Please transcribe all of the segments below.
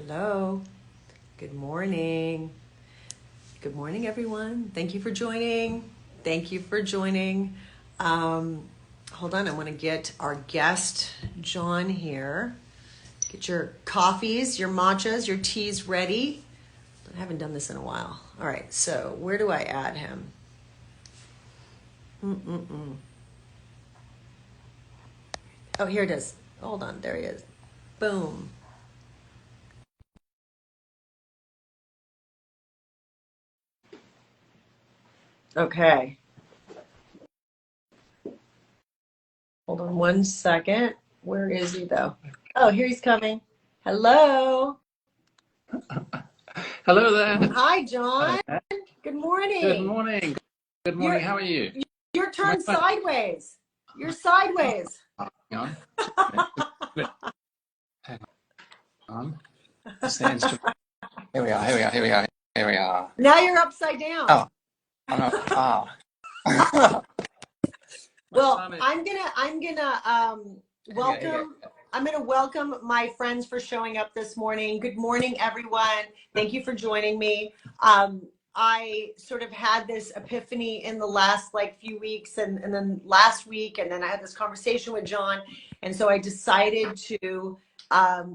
Hello. Good morning. Good morning, everyone. Thank you for joining. Thank you for joining. Hold on, I want to get our guest, John, here. Get your coffees, your matchas, your teas ready. I haven't done this in a while. All right, so where do I add him? Oh, here it is. Hold on, there he is. Boom. Okay. Hold on one second. Where is he, though? Oh, here he's coming. Hello. Hello there. Hi, Hello John. there. Good Good morning. morning. Good morning. You're How are you? you're Am I turned fine? sideways. You're sideways. Hang on. Just a minute. Hang on. It's the instrument. Here we are. Here we are. Here we are. Here we are. Now you're upside down. Oh, I'm not. Ah. Well, Time is- Here we go. I'm gonna welcome my friends for showing up this morning. Good morning, everyone. Thank you for joining me. I sort of had this epiphany in the last few weeks and then last week, and then I had this conversation with John. And so I decided to,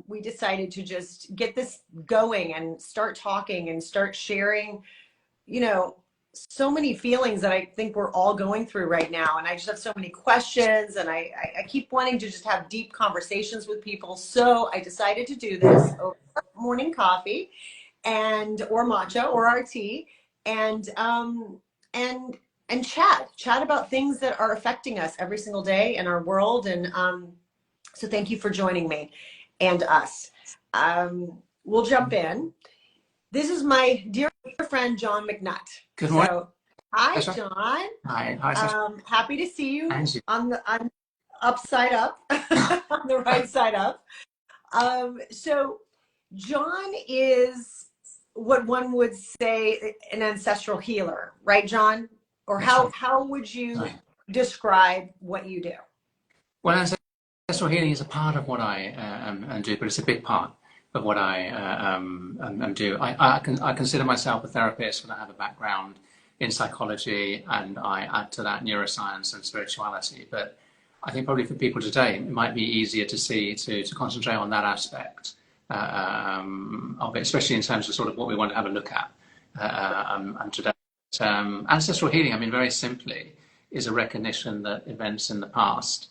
we decided to just get this going and start talking and start sharing, so many feelings that I think we're all going through right now. And I just have so many questions, and I keep wanting to just have deep conversations with people. So I decided to do this over morning coffee or matcha or our tea, and and chat about things that are affecting us every single day in our world. And so thank you for joining me and us. We'll jump in. This is my dear friend John McNutt. Good morning. So hi, Sasha. John. Hi, Sasha. Happy to see you And you. on upside up, on the right side up. So John is what one would say an ancestral healer, right, John? Or how would you describe what you do? Well, ancestral healing is a part of what I do, but it's a big part of what I do. I consider myself a therapist, and I have a background in psychology, and I add to that neuroscience and spirituality. But I think probably for people today, it might be easier to concentrate on that aspect of it, especially in terms of sort of what we want to have a look at and today. Ancestral healing, I mean, very simply, is a recognition that events in the past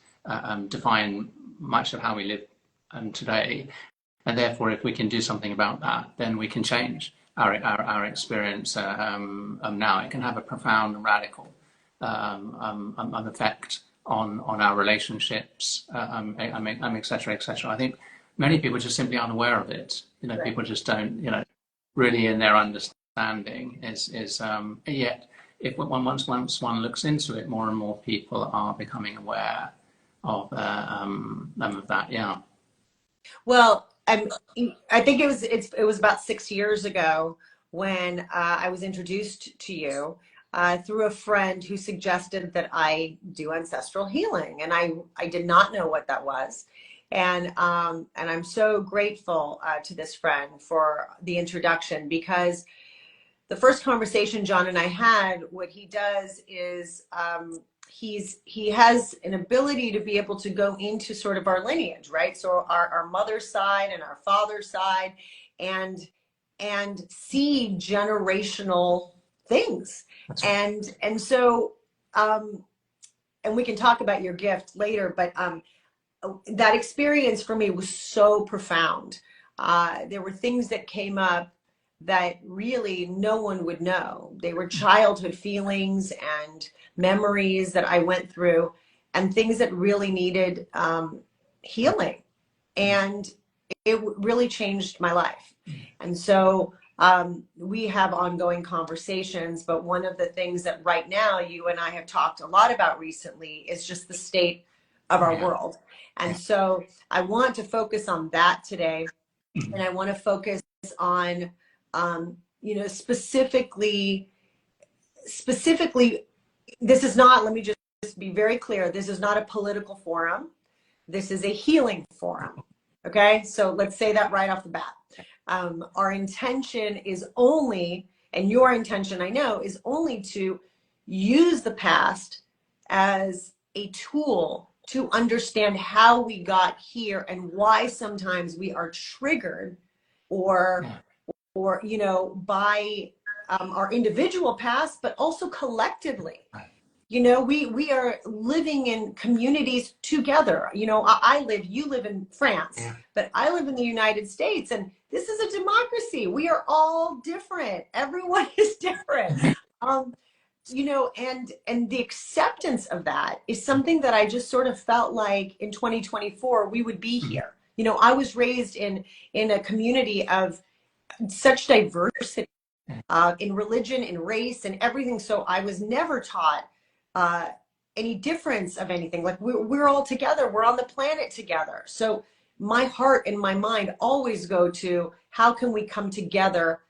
define much of how we live today. And therefore, if we can do something about that, then we can change our experience now. It can have a profound and radical effect on our relationships, et cetera, et cetera. I think many people just simply aren't aware of it. Right. People just don't, really in their understanding yet if once one looks into it, more and more people are becoming aware of that. Yeah. Well, I think it was about 6 years ago when I was introduced to you through a friend who suggested that I do ancestral healing, and I did not know what that was, and I'm so grateful to this friend for the introduction, because the first conversation John and I had, what he does is he has an ability to be able to go into sort of our lineage, right? So our mother's side and our father's side, and see generational things. That's right. And so and we can talk about your gift later, but that experience for me was so profound. There were things that came up that really no one would know. They were childhood feelings and memories that I went through, and things that really needed healing. And it really changed my life. And so we have ongoing conversations, but one of the things that right now you and I have talked a lot about recently is just the state of our world. And so I want to focus on that today. And I want to focus on specifically, this is not, let me just be very clear, this is not a political forum. This is a healing forum. Okay, so let's say that right off the bat. our intention is only, and your intention, I know, is only to use the past as a tool to understand how we got here and why sometimes we are triggered or you know, by our individual past, but also collectively. You know, we are living in communities together. You know, you live in France, but I live in the United States, and this is a democracy. We are all different. Everyone is different. You know, and the acceptance of that is something that I just sort of felt like in 2024 we would be here. You know, I was raised in a community of such diversity in religion, in race, and everything. So I was never taught any difference of anything. Like we're all together. We're on the planet together. So my heart and my mind always go to how can we come together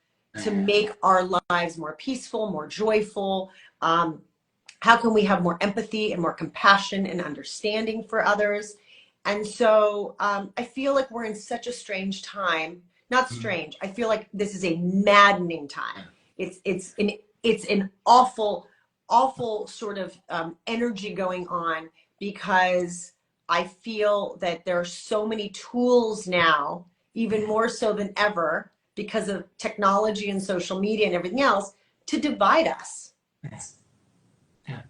to make our lives more peaceful, more joyful. How can we have more empathy and more compassion and understanding for others? And so I feel like we're in such a strange time. Not strange. I feel like this is a maddening time. It's an awful sort of energy going on, because I feel that there are so many tools now, even more so than ever, because of technology and social media and everything else, to divide us. Yeah.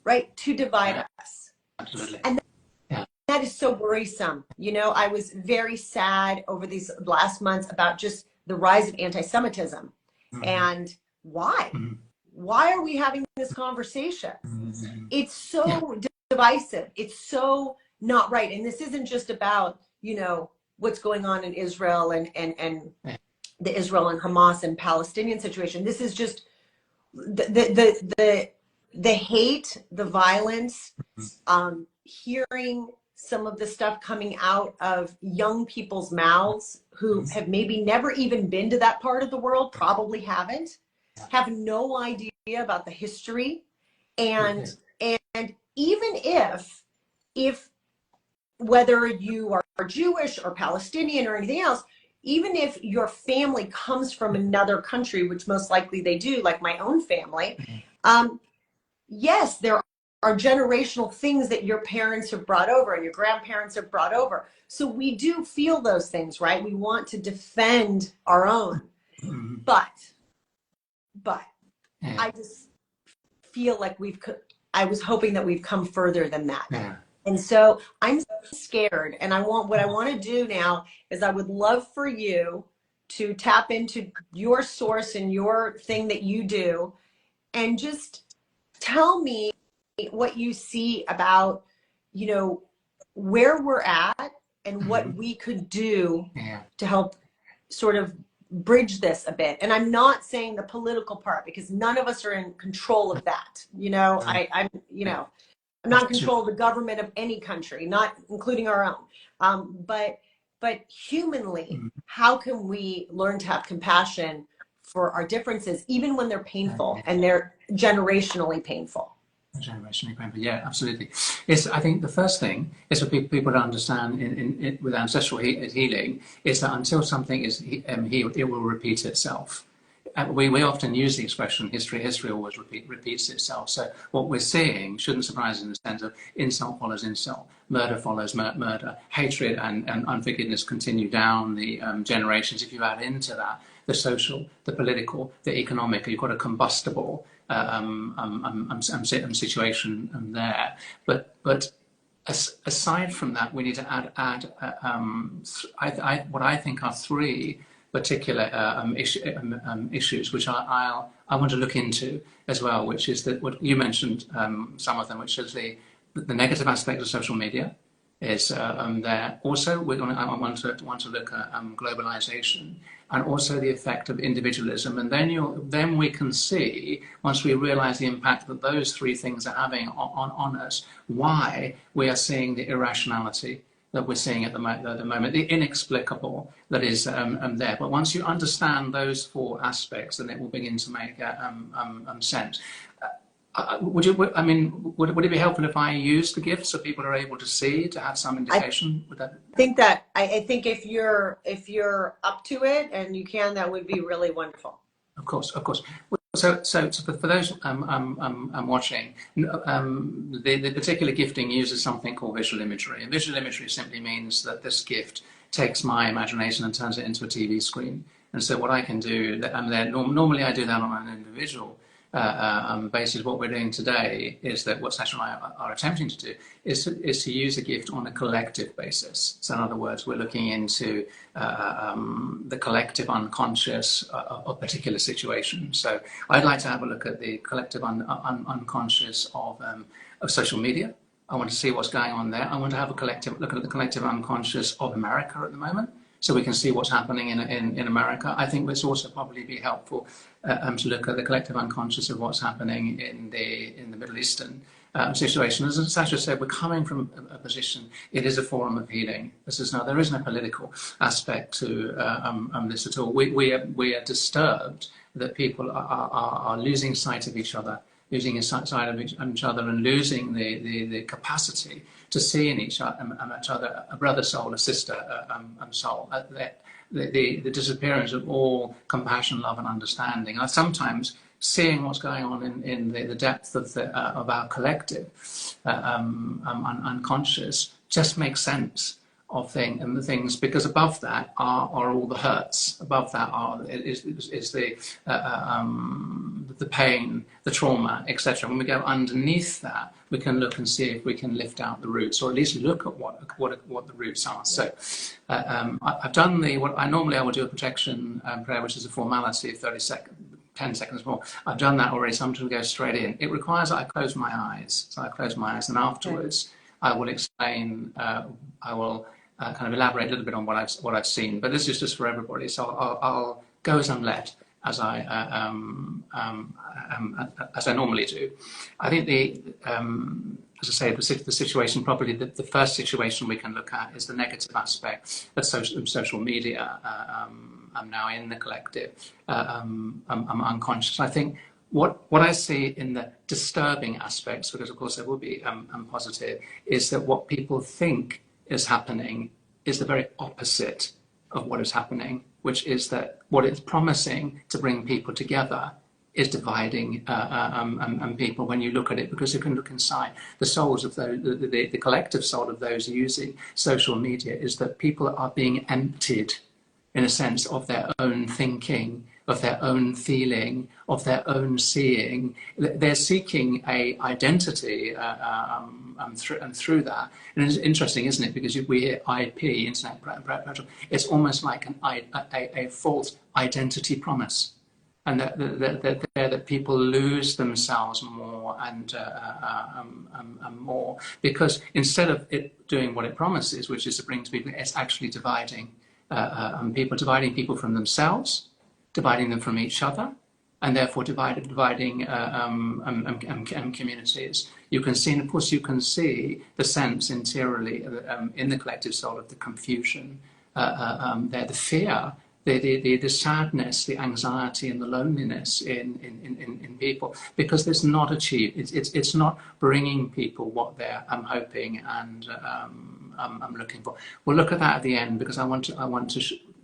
Right? To divide us. Absolutely. And that is so worrisome. You know, I was very sad over these last months about just the rise of anti-Semitism. And why? Why are we having this conversation? It's so divisive. It's so not right. And this isn't just about, you know, what's going on in Israel and the Israel and Hamas and Palestinian situation. This is just the hate, the violence, hearing some of the stuff coming out of young people's mouths who have maybe never even been to that part of the world, probably haven't, have no idea about the history. And even if whether you are Jewish or Palestinian or anything else, even if your family comes from another country, which most likely they do, like my own family, yes, there are generational things that your parents have brought over and your grandparents have brought over. So we do feel those things, right? We want to defend our own. But I just feel like I was hoping that we've come further than that. And so I'm scared, and what I want to do now is I would love for you to tap into your source and your thing that you do, and just tell me what you see about, you know, where we're at and what we could do to help sort of bridge this a bit. And I'm not saying the political part, because none of us are in control of that. You know, I'm not in control of the government of any country, not including our own. But humanly, how can we learn to have compassion for our differences, even when they're painful and they're generationally painful? Generationally painful, yeah, absolutely. I think the first thing is for people to understand with ancestral healing is that until something is healed, it will repeat itself. We often use the expression history always repeats itself. So what we're seeing shouldn't surprise us in the sense of insult follows insult, murder follows murder, hatred and unforgiveness continue down the generations. If you add into that the social, the political, the economic, you've got a combustible situation there. But aside from that, we need to add what I think are three particular issues, which I want to look into as well, which is that what you mentioned, some of them, which is the negative aspect of social media is there. Also, I want to look at globalization and also the effect of individualism, and then we can see, once we realize the impact that those three things are having on us, why we are seeing the irrationality that we're seeing at the moment, the inexplicable that is there. But once you understand those four aspects, then it will begin to make sense. would it be helpful if I use the gift so people are able to see, to have some I indication? Would that? think that I think if you're up to it and you can, that would be really wonderful. Of course, of course. So for those watching, the particular gifting uses something called visual imagery. And visual imagery simply means that this gift takes my imagination and turns it into a TV screen. And so what I can do, normally I do that on an individual basis. What we're doing today is that what Sasha and I are attempting to do is to use a gift on a collective basis. So in other words, we're looking into the collective unconscious of a particular situation. So I'd like to have a look at the collective unconscious of social media. I want to see what's going on there. I want to have a collective look at the collective unconscious of America at the moment, so we can see what's happening in America. I think this also probably be helpful to look at the collective unconscious of what's happening in the Middle Eastern situation. As Sasha said, we're coming from a position, it is a forum of healing. There is no political aspect to this at all. We are disturbed that people are losing sight of each other, losing sight of each other, and losing the capacity to see in each other a brother soul, a sister soul. The disappearance of all compassion, love, and understanding. And sometimes seeing what's going on in the depth of our collective unconscious just makes sense of things, because above that are all the hurts. Above that is the pain, the trauma, etc. When we go underneath that, we can look and see if we can lift out the roots, or at least look at what the roots are. So I've done I will do a protection prayer, which is a formality of 30 seconds. 10 seconds more. I've done that already. Sometimes go straight in. It requires that I close my eyes. So I close my eyes, and afterwards I will explain. I will kind of elaborate a little bit on what I've seen. But this is just for everybody. So I'll go as I'm led, as I normally do. I think as I say, the situation, probably the first situation we can look at is the negative aspect of social media. I'm now in the collective. I'm unconscious. I think what I see in the disturbing aspects, because of course there will be positive, is that what people think is happening is the very opposite of what is happening, which is that what it's promising to bring people together is dividing people when you look at it, because you can look inside the souls of the collective soul of those using social media, is that people are being emptied in a sense of their own thinking, of their own feeling, of their own seeing. They're seeking a identity through that. And it's interesting, isn't it? Because we hear IP, Internet Protocol, it's almost like a false identity promise. And that people lose themselves more and more, because instead of it doing what it promises, which is to bring to people, it's actually dividing people from themselves, dividing them from each other, and therefore dividing communities. You can see, and of course you can see the sense interiorly in the collective soul of the confusion, the fear, the sadness, the anxiety, and the loneliness in people, because it's not achieved. It's not bringing people what they're hoping and I'm looking for. We'll look at that at the end, because I want to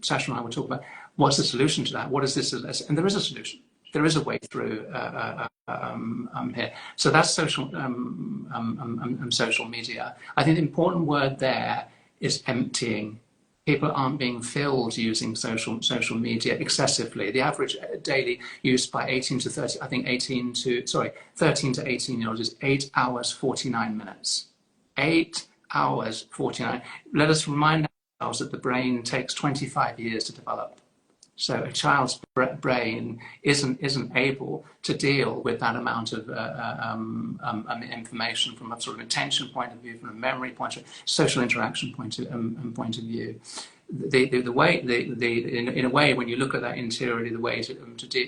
Sasha and I will talk about what's the solution to that. What is this? And there is a solution. There is a way through here. So that's social media. I think the important word there is emptying. People aren't being filled using social media excessively. The average daily use by 13 to 18 year olds is 8 hours 49 minutes. 8 hours 49. Let us remind ourselves that the brain takes 25 years to develop. So a child's brain isn't able to deal with that amount of information from a sort of attention point of view, from a memory point of view, social interaction point of view. In a way, when you look at that interiorly, the way to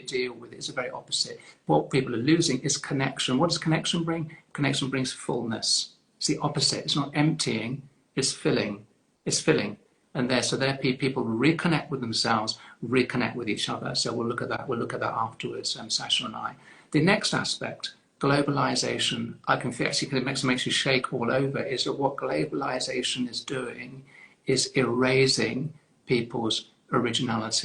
deal with it is the very opposite. What people are losing is connection. What does connection bring? Connection brings fullness. It's the opposite. It's not emptying. It's filling. It's filling. And there people reconnect with themselves, reconnect with each other. So we'll look at that. We'll look at that afterwards, Sasha and I. The next aspect globalization, I can feel actually, because it makes you shake all over, is that what globalization is doing is erasing people's originality.